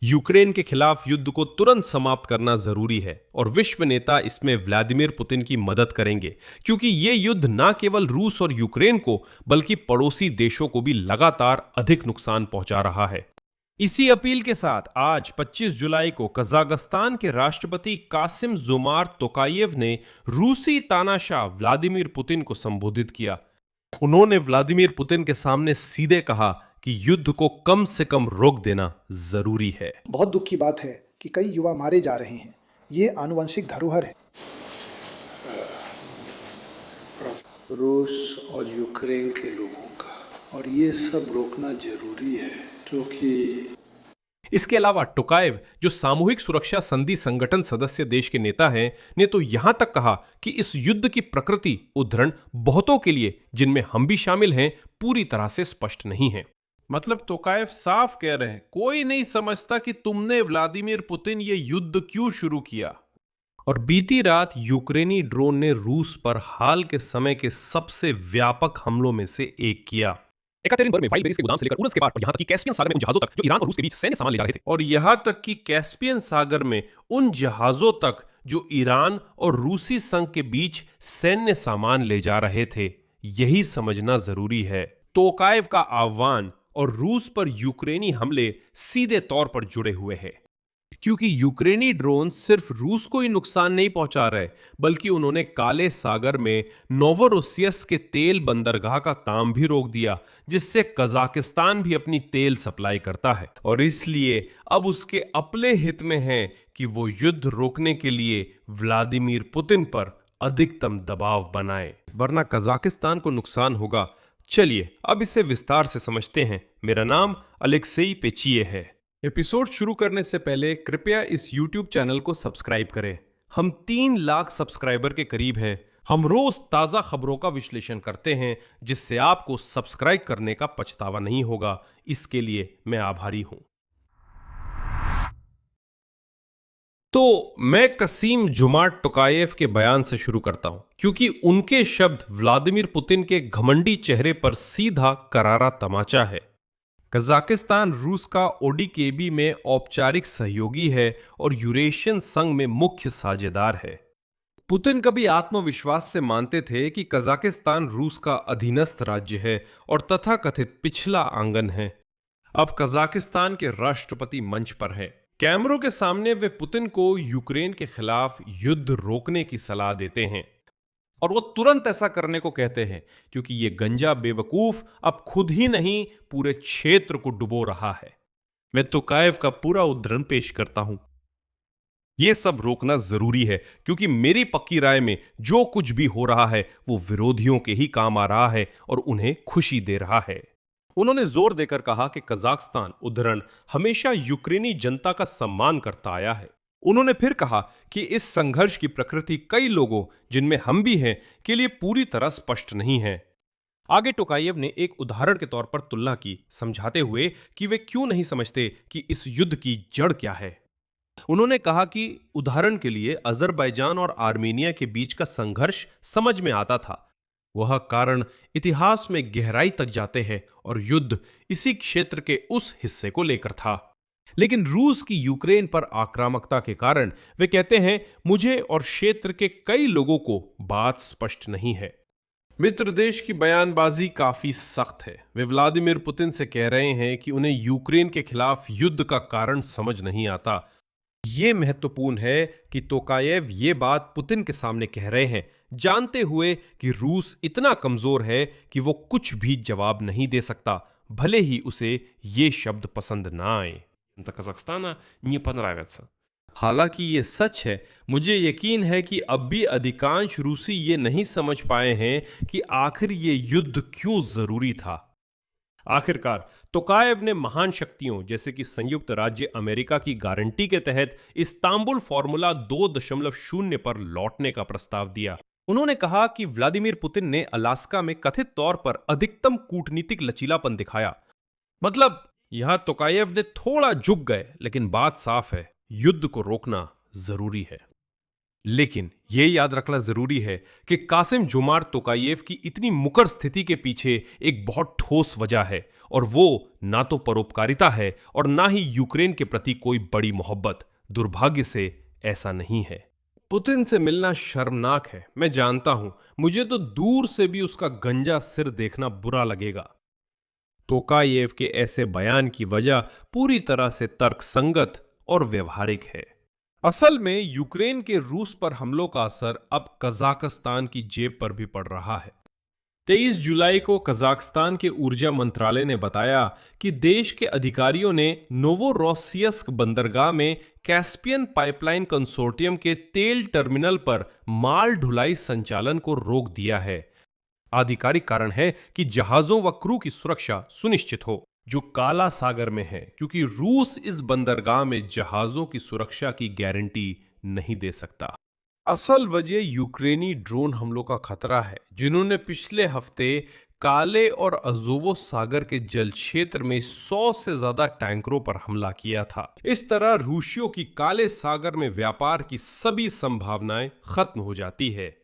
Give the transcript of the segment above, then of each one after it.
Ukraine के खिलाफ युद्ध को तुरंत समाप्त करना जरूरी है और विश्व नेता इसमें व्लादिमीर पुतिन की मदद करेंगे, क्योंकि ये युद्ध न केवल रूस और यूक्रेन को बल्कि पड़ोसी देशों को भी लगातार अधिक नुकसान पहुंचा रहा है। इसी अपील के साथ आज 25 जुलाई को कजाकिस्तान के राष्ट्रपति कासिम जोमार्त तोकायेव ने रूसी तानाशाह व्लादिमीर पुतिन को संबोधित किया। उन्होंने व्लादिमीर पुतिन के सामने सीधे कहा कि युद्ध को कम से कम रोक देना जरूरी है। बहुत दुख की बात है कि कई युवा मारे जा रहे हैं। ये आनुवंशिक धरोहर है। रूस और यूक्रेन के लोगों का, और ये सब रोकना जरूरी है, क्योंकि इसके अलावा टोकायेव, जो सामूहिक सुरक्षा संधि संगठन सदस्य देश के नेता हैं, ने तो यहां तक कहा कि इस युद्ध की प्रकृति उद्धरण बहुतों के लिए, जिनमें हम भी शामिल हैं, पूरी तरह से स्पष्ट नहीं है। मतलब तोकायेव साफ कह रहे हैं, कोई नहीं समझता कि तुमने व्लादिमीर पुतिन ये युद्ध क्यों शुरू किया। और बीती रात यूक्रेनी ड्रोन ने रूस पर हाल के समय के सबसे व्यापक हमलों में से एक किया। एकतेरिनबर्ग में वाइल्डबेरीज के गोदाम से लेकर उर्स के पार और यहां तक कि कैस्पियन सागर में उन जहाजों तक जो ईरान और रूस के बीच सैन्य सामान ले जा रहे थे, और यहां तक कि कैस्पियन सागर में उन जहाजों तक जो ईरान और रूसी संघ के बीच सैन्य सामान ले जा रहे थे। यही समझना जरूरी है। तोकायेव का आह्वान और रूस पर यूक्रेनी हमले सीधे तौर पर जुड़े हुए हैं, क्योंकि यूक्रेनी ड्रोन सिर्फ रूस को ही नुकसान नहीं पहुंचा रहे, बल्कि उन्होंने काले सागर में नोवोरोसियस के तेल बंदरगाह का काम भी रोक दिया, जिससे कजाकिस्तान भी अपनी तेल सप्लाई करता है। और इसलिए अब उसके अपने हित में है कि वो युद्ध रोकने के लिए व्लादिमीर पुतिन पर अधिकतम दबाव बनाए, वरना कजाकिस्तान को नुकसान होगा। चलिए अब इसे विस्तार से समझते हैं। मेरा नाम अलेक्सेई पेचिये है। एपिसोड शुरू करने से पहले कृपया इस YouTube चैनल को सब्सक्राइब करें। हम 3 लाख सब्सक्राइबर के करीब हैं। हम रोज ताजा खबरों का विश्लेषण करते हैं, जिससे आपको सब्सक्राइब करने का पछतावा नहीं होगा। इसके लिए मैं आभारी हूं। तो मैं कासिम जोमार्त तोकायेव के बयान से शुरू करता हूं, क्योंकि उनके शब्द व्लादिमीर पुतिन के घमंडी चेहरे पर सीधा करारा तमाचा है। कजाकिस्तान रूस का ओडीकेबी में औपचारिक सहयोगी है और यूरेशियन संघ में मुख्य साझेदार है। पुतिन कभी आत्मविश्वास से मानते थे कि कजाकिस्तान रूस का अधीनस्थ राज्य है और तथाकथित पिछला आंगन है। अब कजाकिस्तान के राष्ट्रपति मंच पर है। कैमरों के सामने वे पुतिन को यूक्रेन के खिलाफ युद्ध रोकने की सलाह देते हैं, और वो तुरंत ऐसा करने को कहते हैं, क्योंकि ये गंजा बेवकूफ अब खुद ही नहीं पूरे क्षेत्र को डुबो रहा है। मैं तोकायेव का पूरा उद्धरण पेश करता हूं। ये सब रोकना जरूरी है, क्योंकि मेरी पक्की राय में जो कुछ भी हो रहा है वो विरोधियों के ही काम आ रहा है और उन्हें खुशी दे रहा है। उन्होंने जोर देकर कहा कि कजाकिस्तान उद्धरण हमेशा यूक्रेनी जनता का सम्मान करता आया है। उन्होंने फिर कहा कि इस संघर्ष की प्रकृति कई लोगों, जिनमें हम भी हैं, के लिए पूरी तरह स्पष्ट नहीं है। आगे टोकायेव ने एक उदाहरण के तौर पर तुलना की, समझाते हुए कि वे क्यों नहीं समझते कि इस युद्ध की जड़ क्या है। उन्होंने कहा कि उदाहरण के लिए अजरबैजान और आर्मेनिया के बीच का संघर्ष समझ में आता था। वह कारण इतिहास में गहराई तक जाते हैं और युद्ध इसी क्षेत्र के उस हिस्से को लेकर था। लेकिन रूस की यूक्रेन पर आक्रामकता के कारण वे कहते हैं, मुझे और क्षेत्र के कई लोगों को बात स्पष्ट नहीं है। मित्र देश की बयानबाजी काफी सख्त है। वे व्लादिमीर पुतिन से कह रहे हैं कि उन्हें यूक्रेन के खिलाफ युद्ध का कारण समझ नहीं आता। ये महत्वपूर्ण है कि तोकायेव ये बात पुतिन के सामने कह रहे हैं, जानते हुए कि रूस इतना कमजोर है कि वो कुछ भी जवाब नहीं दे सकता, भले ही उसे ये शब्द पसंद ना आए। कजाकिस्तान नहीं понравится। हालांकि ये सच है। मुझे यकीन है कि अब भी अधिकांश रूसी ये नहीं समझ पाए हैं कि आखिर ये युद्ध क्यों जरूरी था। आखिरकार तोकायेव ने महान शक्तियों जैसे कि संयुक्त राज्य अमेरिका की गारंटी के तहत इस्तांबुल फॉर्मूला 2.0 पर लौटने का प्रस्ताव दिया। उन्होंने कहा कि व्लादिमीर पुतिन ने अलास्का में कथित तौर पर अधिकतम कूटनीतिक लचीलापन दिखाया। मतलब यहां तोकायेव ने थोड़ा झुक गए, लेकिन बात साफ है, युद्ध को रोकना जरूरी है। लेकिन यह याद रखना जरूरी है कि कासिम जोमार्ट तोकायेव की इतनी मुकर स्थिति के पीछे एक बहुत ठोस वजह है, और वो ना तो परोपकारिता है और ना ही यूक्रेन के प्रति कोई बड़ी मोहब्बत। दुर्भाग्य से ऐसा नहीं है। पुतिन से मिलना शर्मनाक है, मैं जानता हूं। मुझे तो दूर से भी उसका गंजा सिर देखना बुरा लगेगा। तोकायेव के ऐसे बयान की वजह पूरी तरह से तर्कसंगत और व्यवहारिक है। असल में यूक्रेन के रूस पर हमलों का असर अब कजाकिस्तान की जेब पर भी पड़ रहा है। 23 जुलाई को कजाकिस्तान के ऊर्जा मंत्रालय ने बताया कि देश के अधिकारियों ने नोवोरोसिस्क बंदरगाह में कैस्पियन पाइपलाइन कंसोर्टियम के तेल टर्मिनल पर माल ढुलाई संचालन को रोक दिया है। आधिकारिक कारण है कि जहाजों व क्रू की सुरक्षा सुनिश्चित हो, जो काला सागर में है, क्योंकि रूस इस बंदरगाह में जहाजों की सुरक्षा की गारंटी नहीं दे सकता। असल वजह यूक्रेनी ड्रोन हमलों का खतरा है, जिन्होंने पिछले हफ्ते काले और अजोवो सागर के जल क्षेत्र में 100 से ज्यादा टैंकरों पर हमला किया था। इस तरह रूसियों की काले सागर में व्यापार की सभी संभावनाएं खत्म हो जाती है।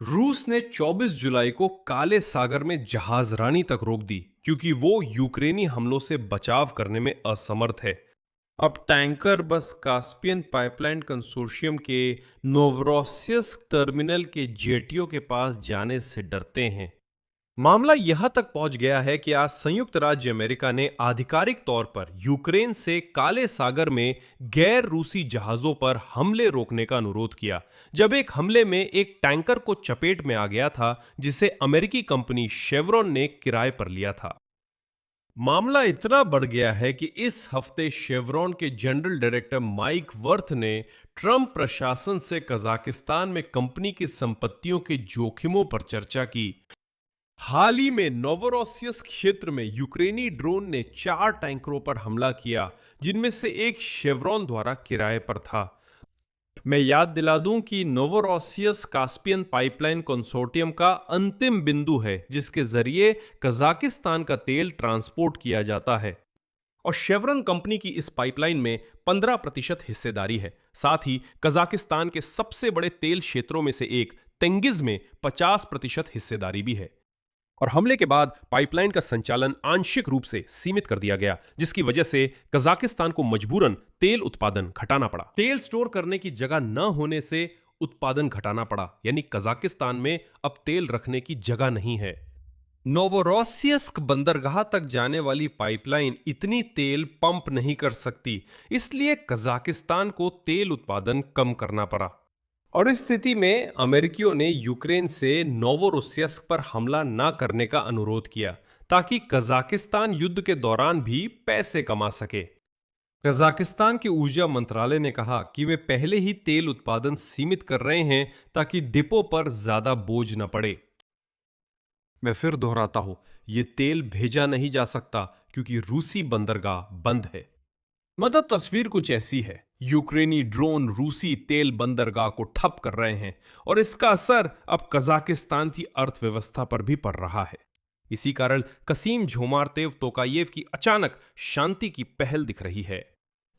रूस ने 24 जुलाई को काले सागर में जहाजरानी तक रोक दी, क्योंकि वो यूक्रेनी हमलों से बचाव करने में असमर्थ है। अब टैंकर बस कास्पियन पाइपलाइन कंसोर्शियम के नोवरोसिस्क टर्मिनल के जेटियों के पास जाने से डरते हैं। मामला यहां तक पहुंच गया है कि आज संयुक्त राज्य अमेरिका ने आधिकारिक तौर पर यूक्रेन से काले सागर में गैर रूसी जहाजों पर हमले रोकने का अनुरोध किया, जब एक हमले में एक टैंकर को चपेट में आ गया था, जिसे अमेरिकी कंपनी शेवरॉन ने किराए पर लिया था। मामला इतना बढ़ गया है कि इस हफ्ते शेवरॉन के जनरल डायरेक्टर माइक वर्थ ने ट्रंप प्रशासन से कजाकिस्तान में कंपनी की संपत्तियों के जोखिमों पर चर्चा की। हाल ही में नोवोरोसिस्क क्षेत्र में यूक्रेनी ड्रोन ने 4 टैंकरों पर हमला किया, जिनमें से एक शेवरॉन द्वारा किराए पर था। मैं याद दिला दूं कि नोवोरोसिस्क कास्पियन पाइपलाइन कंसोर्टियम का अंतिम बिंदु है, जिसके जरिए कजाकिस्तान का तेल ट्रांसपोर्ट किया जाता है, और शेवरॉन कंपनी की इस पाइपलाइन में 15% हिस्सेदारी है। साथ ही कजाकिस्तान के सबसे बड़े तेल क्षेत्रों में से एक तेंगिज में 50% हिस्सेदारी भी है। और हमले के बाद पाइपलाइन का संचालन आंशिक रूप से सीमित कर दिया गया, जिसकी वजह से कजाकिस्तान को मजबूरन तेल उत्पादन घटाना पड़ा। तेल स्टोर करने की जगह न होने से उत्पादन घटाना पड़ा, यानी कजाकिस्तान में अब तेल रखने की जगह नहीं है। नोवोरोसिस्क बंदरगाह तक जाने वाली पाइपलाइन इतनी तेल पंप नहीं कर सकती, इसलिए कजाकिस्तान को तेल उत्पादन कम करना पड़ा। और इस स्थिति में अमेरिकियों ने यूक्रेन से नोवोरोसिस्क पर हमला न करने का अनुरोध किया, ताकि कजाकिस्तान युद्ध के दौरान भी पैसे कमा सके। कजाकिस्तान के ऊर्जा मंत्रालय ने कहा कि वे पहले ही तेल उत्पादन सीमित कर रहे हैं, ताकि डिपो पर ज्यादा बोझ न पड़े। मैं फिर दोहराता हूं, यह तेल भेजा नहीं जा सकता क्योंकि रूसी बंदरगाह बंद है। मतलब तस्वीर कुछ ऐसी है, यूक्रेनी ड्रोन रूसी तेल बंदरगाह को ठप कर रहे हैं, और इसका असर अब कजाकिस्तान की अर्थव्यवस्था पर भी पड़ रहा है। इसी कारण कासिम जोमार्तेव तोकायेव की अचानक शांति की पहल दिख रही है।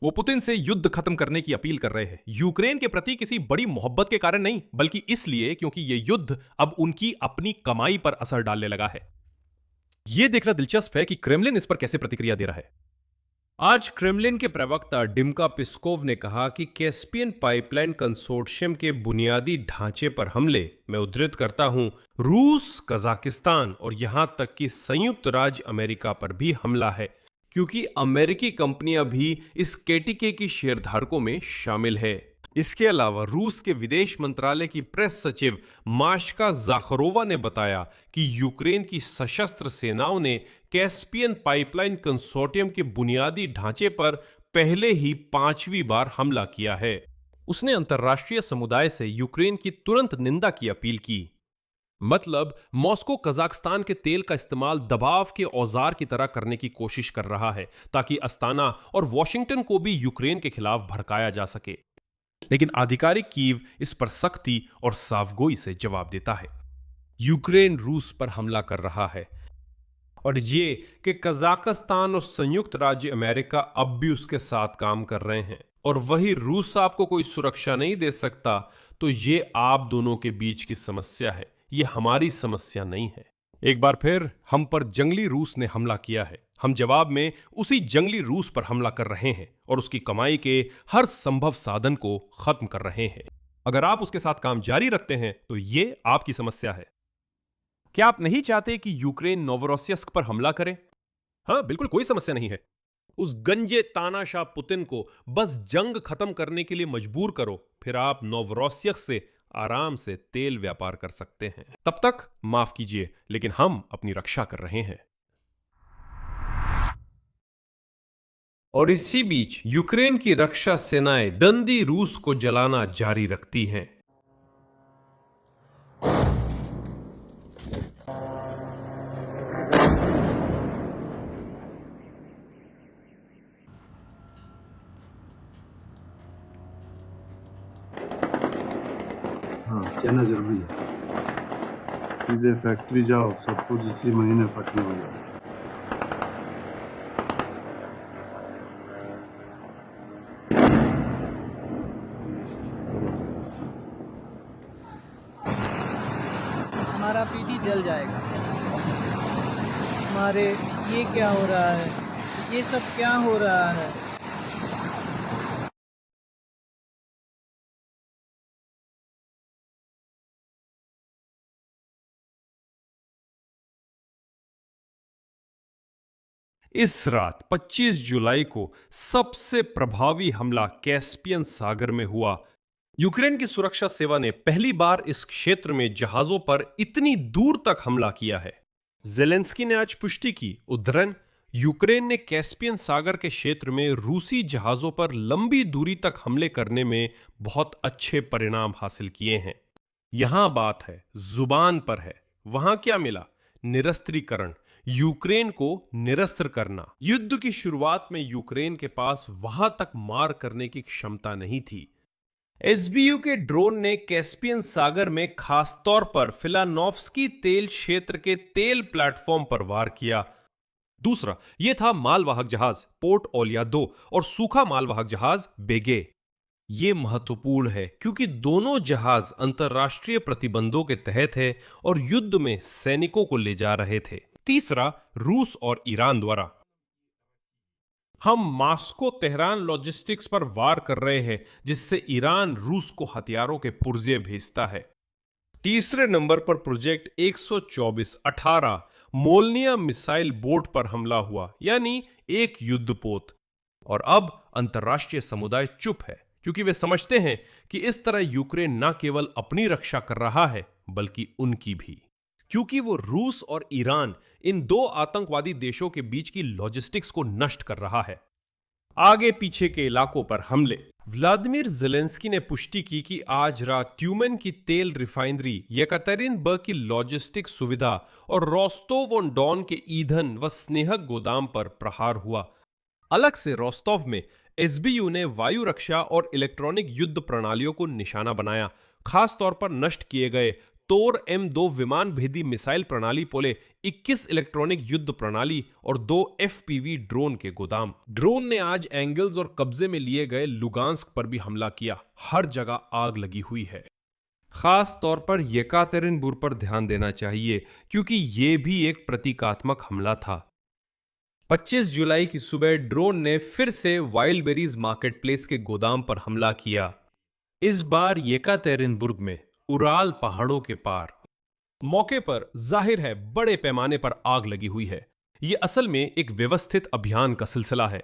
वो पुतिन से युद्ध खत्म करने की अपील कर रहे हैं, यूक्रेन के प्रति किसी बड़ी मोहब्बत के कारण नहीं, बल्कि इसलिए क्योंकि यह युद्ध अब उनकी अपनी कमाई पर असर डालने लगा है। यह देखना दिलचस्प है कि क्रेमलिन इस पर कैसे प्रतिक्रिया दे रहा है। आज क्रेमलिन के प्रवक्ता डिम्का पिस्कोव ने कहा कि कैस्पियन पाइपलाइन कंसोर्शियम के बुनियादी ढांचे पर हमले, मैं उद्धृत करता हूं, रूस, कजाकिस्तान और यहां तक कि संयुक्त राज्य अमेरिका पर भी हमला है, क्योंकि अमेरिकी कंपनियां भी इस केटीके की शेयरधारकों में शामिल है। इसके अलावा रूस के विदेश मंत्रालय की प्रेस सचिव माश्का जाखरोवा ने बताया कि यूक्रेन की सशस्त्र सेनाओं ने कैस्पियन पाइपलाइन कंसोर्टियम के बुनियादी ढांचे पर पहले ही 5वीं बार हमला किया है। उसने अंतर्राष्ट्रीय समुदाय से यूक्रेन की तुरंत निंदा की अपील की। मतलब मॉस्को कजाकिस्तान के तेल का इस्तेमाल दबाव के औजार की तरह करने की कोशिश कर रहा है, ताकि अस्ताना और वॉशिंगटन को भी यूक्रेन के खिलाफ भड़काया जा सके। लेकिन आधिकारिक कीव इस पर सख्ती और साफगोई से जवाब देता है। यूक्रेन रूस पर हमला कर रहा है, और ये कि कजाकिस्तान और संयुक्त राज्य अमेरिका अब भी उसके साथ काम कर रहे हैं, और वही रूस आपको कोई सुरक्षा नहीं दे सकता, तो ये आप दोनों के बीच की समस्या है, ये हमारी समस्या नहीं है। एक बार फिर हम पर जंगली रूस ने हमला किया है। हम जवाब में उसी जंगली रूस पर हमला कर रहे हैं और उसकी कमाई के हर संभव साधन को खत्म कर रहे हैं। अगर आप उसके साथ काम जारी रखते हैं तो ये आपकी समस्या है। क्या आप नहीं चाहते कि यूक्रेन नोवरोसिस्क पर हमला करे? हाँ, बिल्कुल कोई समस्या नहीं है। उस गंजे तानाशाह पुतिन को बस जंग खत्म करने के लिए मजबूर करो, फिर आप नोवरोसिस्क से आराम से तेल व्यापार कर सकते हैं। तब तक माफ कीजिए, लेकिन हम अपनी रक्षा कर रहे हैं। और इसी बीच यूक्रेन की रक्षा सेनाएं दंदी रूस को जलाना जारी रखती हैं। हाँ, कहना जरूरी है। सीधे फैक्ट्री जाओ, सब कुछ इसी महीने फटने वाला है। हमारा पीटी जल जाएगा। हमारे ये क्या हो रहा है? ये सब क्या हो रहा है? इस रात 25 जुलाई को सबसे प्रभावी हमला कैस्पियन सागर में हुआ। यूक्रेन की सुरक्षा सेवा ने पहली बार इस क्षेत्र में जहाजों पर इतनी दूर तक हमला किया है। जेलेंस्की ने आज पुष्टि की, उद्धरण, यूक्रेन ने कैस्पियन सागर के क्षेत्र में रूसी जहाजों पर लंबी दूरी तक हमले करने में बहुत अच्छे परिणाम हासिल किए हैं। यहां बात है, जुबान पर है। वहां क्या मिला? निरस्त्रीकरण, यूक्रेन को निरस्त्र करना। युद्ध की शुरुआत में यूक्रेन के पास वहां तक मार करने की क्षमता नहीं थी। एसबीयू के ड्रोन ने कैस्पियन सागर में खासतौर पर फिलानोफ्स्की तेल क्षेत्र के तेल प्लेटफॉर्म पर वार किया। दूसरा, यह था मालवाहक जहाज पोर्ट ओलिया 2 और सूखा मालवाहक जहाज बेगे। ये महत्वपूर्ण है क्योंकि दोनों जहाज अंतर्राष्ट्रीय प्रतिबंधों के तहत है और युद्ध में सैनिकों को ले जा रहे थे। तीसरा, रूस और ईरान द्वारा। हम मास्को तेहरान लॉजिस्टिक्स पर वार कर रहे हैं, जिससे ईरान रूस को हथियारों के पुर्जे भेजता है। तीसरे नंबर पर प्रोजेक्ट 124-18 मोलनिया मिसाइल बोट पर हमला हुआ, यानी एक युद्धपोत। और अब अंतर्राष्ट्रीय समुदाय चुप है क्योंकि वे समझते हैं कि इस तरह यूक्रेन न केवल अपनी रक्षा कर रहा है बल्कि उनकी भी, क्योंकि वो रूस और ईरान, इन दो आतंकवादी देशों के बीच की लॉजिस्टिक्स को नष्ट कर रहा है। आगे पीछे के इलाकों पर हमले। व्लादिमीर जेलेंस्की ने पुष्टि की कि आज रात ट्यूमेन की तेल रिफाइनरी, येकातेरिनबर्ग की लॉजिस्टिक सुविधा और रोस्टोव ऑन डॉन के ईंधन व स्नेहक गोदाम पर प्रहार हुआ। अलग से रोस्टोव में एसबीयू ने वायु रक्षा और इलेक्ट्रॉनिक युद्ध प्रणालियों को निशाना बनाया, खासतौर पर नष्ट किए गए तोर M2 विमान भेदी मिसाइल प्रणाली पोले 21 इलेक्ट्रॉनिक युद्ध प्रणाली और 2 FPV ड्रोन के गोदाम। ड्रोन ने आज एंगल्स और कब्जे में लिए गए लुगांस्क पर भी हमला किया। हर जगह आग लगी हुई है। खास तौर पर येकातेरिनबुर्ग पर ध्यान देना चाहिए क्योंकि यह भी एक प्रतीकात्मक हमला था। 25 जुलाई की सुबह ड्रोन ने फिर से वाइल्ड बेरीज मार्केट प्लेस के गोदाम पर हमला किया। इस बार येकातेरिनबुर्ग में उराल पहाड़ों के पार। मौके पर जाहिर है बड़े पैमाने पर आग लगी हुई है। यह असल में एक व्यवस्थित अभियान का सिलसिला है।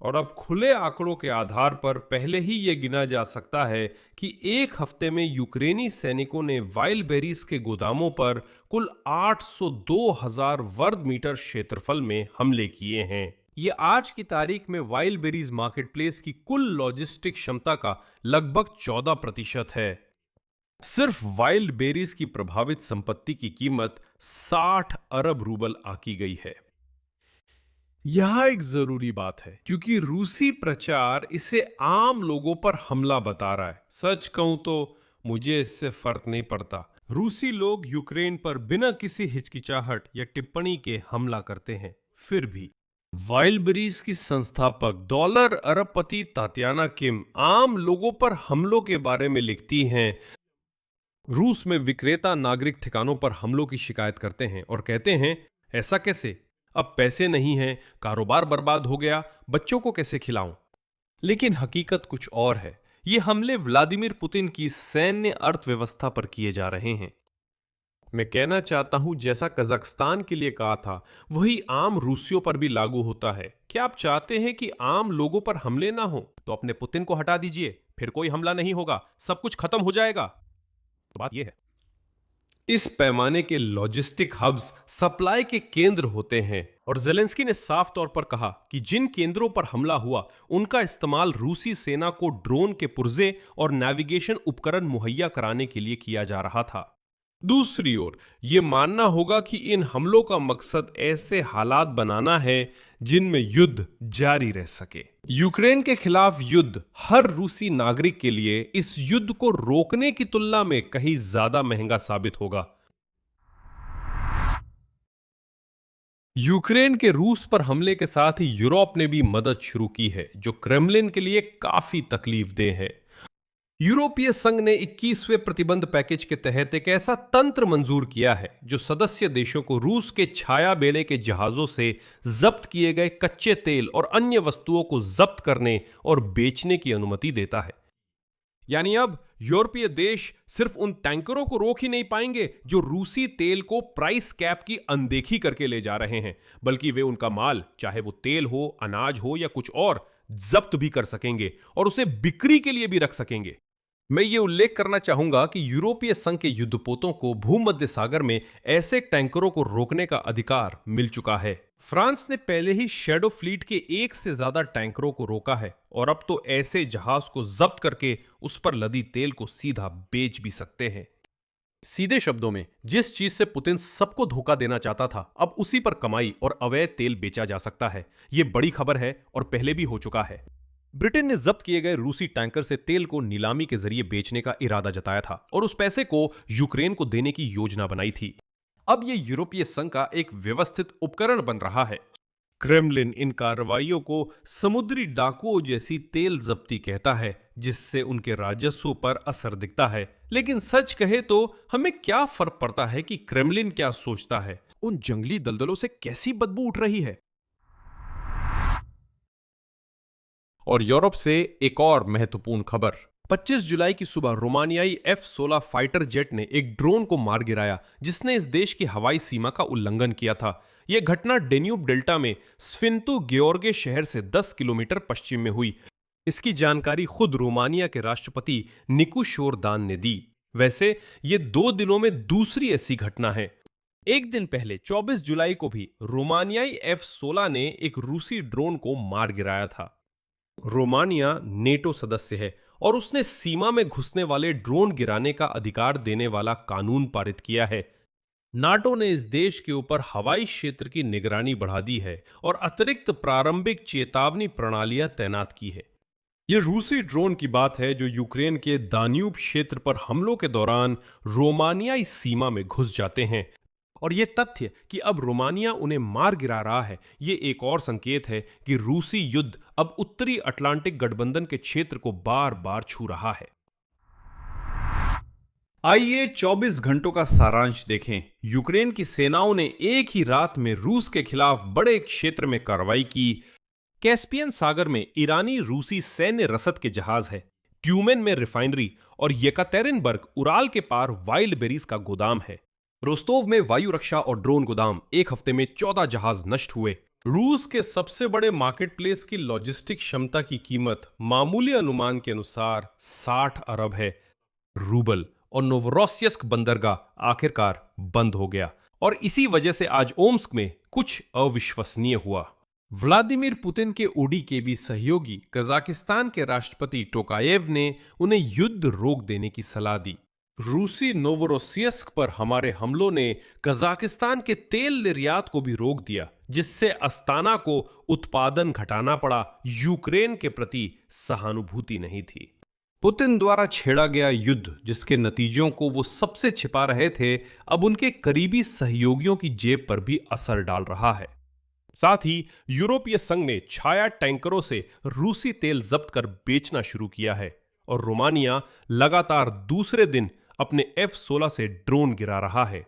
और अब खुले आंकड़ों के आधार पर पहले ही यह गिना जा सकता है कि एक हफ्ते में यूक्रेनी सैनिकों ने वाइल्ड बेरीज के गोदामों पर कुल 802,000 वर्ग मीटर क्षेत्रफल में हमले किए हैं। यह आज की तारीख में वाइल्ड बेरीज मार्केट प्लेस की कुल लॉजिस्टिक क्षमता का लगभग 14% है। सिर्फ वाइल्ड बेरीज की प्रभावित संपत्ति की कीमत 60 अरब रूबल आकी गई है। यह एक जरूरी बात है क्योंकि रूसी प्रचार इसे आम लोगों पर हमला बता रहा है। सच कहूं तो मुझे इससे फर्क नहीं पड़ता। रूसी लोग यूक्रेन पर बिना किसी हिचकिचाहट या टिप्पणी के हमला करते हैं। फिर भी वाइल्डबेरीज की संस्थापक डॉलर अरबपति तातियाना किम आम लोगों पर हमलों के बारे में लिखती हैं। रूस में विक्रेता नागरिक ठिकानों पर हमलों की शिकायत करते हैं और कहते हैं, ऐसा कैसे, अब पैसे नहीं हैं, कारोबार बर्बाद हो गया, बच्चों को कैसे खिलाऊं। लेकिन हकीकत कुछ और है। ये हमले व्लादिमीर पुतिन की सैन्य अर्थव्यवस्था पर किए जा रहे हैं। मैं कहना चाहता हूं, जैसा कजाकिस्तान के लिए कहा था, वही आम रूसियों पर भी लागू होता है। क्या आप चाहते हैं कि आम लोगों पर हमले ना हो? तो अपने पुतिन को हटा दीजिए, फिर कोई हमला नहीं होगा, सब कुछ खत्म हो जाएगा। तो बात यह है, इस पैमाने के लॉजिस्टिक हब्स सप्लाई के केंद्र होते हैं और जेलेंस्की ने साफ तौर पर कहा कि जिन केंद्रों पर हमला हुआ उनका इस्तेमाल रूसी सेना को ड्रोन के पुर्जे और नेविगेशन उपकरण मुहैया कराने के लिए किया जा रहा था। दूसरी ओर यह मानना होगा कि इन हमलों का मकसद ऐसे हालात बनाना है जिनमें युद्ध जारी रह सके। यूक्रेन के खिलाफ युद्ध हर रूसी नागरिक के लिए इस युद्ध को रोकने की तुलना में कहीं ज्यादा महंगा साबित होगा। यूक्रेन के रूस पर हमले के साथ ही यूरोप ने भी मदद शुरू की है, जो क्रेमलिन के लिए काफी तकलीफदेह है। यूरोपीय संघ ने 21वें प्रतिबंध पैकेज के तहत एक ऐसा तंत्र मंजूर किया है जो सदस्य देशों को रूस के छाया बेले के जहाजों से जब्त किए गए कच्चे तेल और अन्य वस्तुओं को जब्त करने और बेचने की अनुमति देता है। यानी अब यूरोपीय देश सिर्फ उन टैंकरों को रोक ही नहीं पाएंगे जो रूसी तेल को प्राइस कैप की अनदेखी करके ले जा रहे हैं, बल्कि वे उनका माल, चाहे वो तेल हो, अनाज हो या कुछ और, जब्त भी कर सकेंगे और उसे बिक्री के लिए भी रख सकेंगे। मैं ये उल्लेख करना चाहूंगा कि यूरोपीय संघ के युद्धपोतों को भूमध्य सागर में ऐसे टैंकरों को रोकने का अधिकार मिल चुका है। फ्रांस ने पहले ही शैडो फ्लीट के 1 से ज्यादा टैंकरों को रोका है और अब तो ऐसे जहाज को जब्त करके उस पर लदी तेल को सीधा बेच भी सकते हैं। सीधे शब्दों में, जिस चीज से पुतिन सबको धोखा देना चाहता था, अब उसी पर कमाई और अवैध तेल बेचा जा सकता है। यह बड़ी खबर है और पहले भी हो चुका है। ब्रिटेन ने जब्त किए गए रूसी टैंकर से तेल को नीलामी के जरिए बेचने का इरादा जताया था और उस पैसे को यूक्रेन को देने की योजना बनाई थी। अब यह यूरोपीय संघ का एक व्यवस्थित उपकरण बन रहा है। क्रेमलिन इन कार्रवाइयों को समुद्री डाकुओं जैसी तेल जब्ती कहता है, जिससे उनके राजस्व पर असर दिखता है। लेकिन सच कहे तो हमें क्या फर्क पड़ता है कि क्रेमलिन क्या सोचता है? उन जंगली दलदलों से कैसी बदबू उठ रही है। और यूरोप से एक और महत्वपूर्ण खबर। 25 जुलाई की सुबह रोमानियाई F-16 फाइटर जेट ने एक ड्रोन को मार गिराया, जिसने इस देश की हवाई सीमा का उल्लंघन किया था। यह घटना डेन्यूब डेल्टा में स्फिंतु ग्योर्गे शहर से 10 किलोमीटर पश्चिम में हुई। इसकी जानकारी खुद रोमानिया के राष्ट्रपति निकुश योर्दान ने दी। वैसे ये 2 दिनों में दूसरी ऐसी घटना है। एक दिन पहले 24 जुलाई को भी रोमानियाई F-16 ने एक रूसी ड्रोन को मार गिराया था। रोमानिया नेटो सदस्य है और उसने सीमा में घुसने वाले ड्रोन गिराने का अधिकार देने वाला कानून पारित किया है। नाटो ने इस देश के ऊपर हवाई क्षेत्र की निगरानी बढ़ा दी है और अतिरिक्त प्रारंभिक चेतावनी प्रणालियां तैनात की है। यह रूसी ड्रोन की बात है जो यूक्रेन के दान्यूब क्षेत्र पर हमलों के दौरान रोमानियाई सीमा में घुस जाते हैं। और यह तथ्य कि अब रोमानिया उन्हें मार गिरा रहा है, यह एक और संकेत है कि रूसी युद्ध अब उत्तरी अटलांटिक गठबंधन के क्षेत्र को बार बार छू रहा है। आइए 24 घंटों का सारांश देखें। यूक्रेन की सेनाओं ने एक ही रात में रूस के खिलाफ बड़े क्षेत्र में कार्रवाई की। कैस्पियन सागर में ईरानी रूसी सैन्य रसद के जहाज है, ट्यूमेन में रिफाइनरी और येकातेरिनबर्ग उराल के पार वाइल्ड बेरीज का गोदाम है। रोस्तोव में वायु रक्षा और ड्रोन गोदाम। एक हफ्ते में 14 जहाज नष्ट हुए। रूस के सबसे बड़े मार्केट प्लेस की लॉजिस्टिक क्षमता की कीमत मामूली अनुमान के अनुसार 60 अरब है रूबल। और नोवरोसिस्क बंदरगाह आखिरकार बंद हो गया और इसी वजह से आज ओम्स्क में कुछ अविश्वसनीय हुआ। व्लादिमीर पुतिन के ओडीकेबी सहयोगी कजाकिस्तान के राष्ट्रपति टोकायेव ने उन्हें युद्ध रोक देने की सलाह दी। रूसी नोवरोसिस्क पर हमारे हमलों ने कजाकिस्तान के तेल निर्यात को भी रोक दिया, जिससे अस्ताना को उत्पादन घटाना पड़ा। यूक्रेन के प्रति सहानुभूति नहीं थी। पुतिन द्वारा छेड़ा गया युद्ध, जिसके नतीजों को वो सबसे छिपा रहे थे, अब उनके करीबी सहयोगियों की जेब पर भी असर डाल रहा है। साथ ही यूरोपीय संघ ने छाया टैंकरों से रूसी तेल जब्त कर बेचना शुरू किया है और रोमानिया लगातार दूसरे दिन अपने F-16 से ड्रोन गिरा रहा है।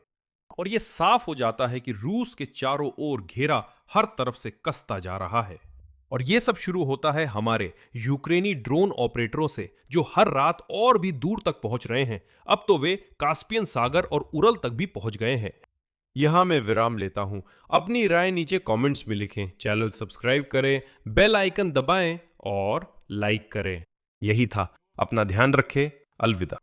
और यह साफ हो जाता है कि रूस के चारों ओर घेरा हर तरफ से कसता जा रहा है। और यह सब शुरू होता है हमारे यूक्रेनी ड्रोन ऑपरेटरों से, जो हर रात और भी दूर तक पहुंच रहे हैं। अब तो वे कास्पियन सागर और उरल तक भी पहुंच गए हैं। यहां मैं विराम लेता हूं। अपनी राय नीचे कमेंट्स में लिखें, चैनल सब्सक्राइब करें, बेल आइकन दबाएं और लाइक करें। यही था। अपना ध्यान रखें। अलविदा।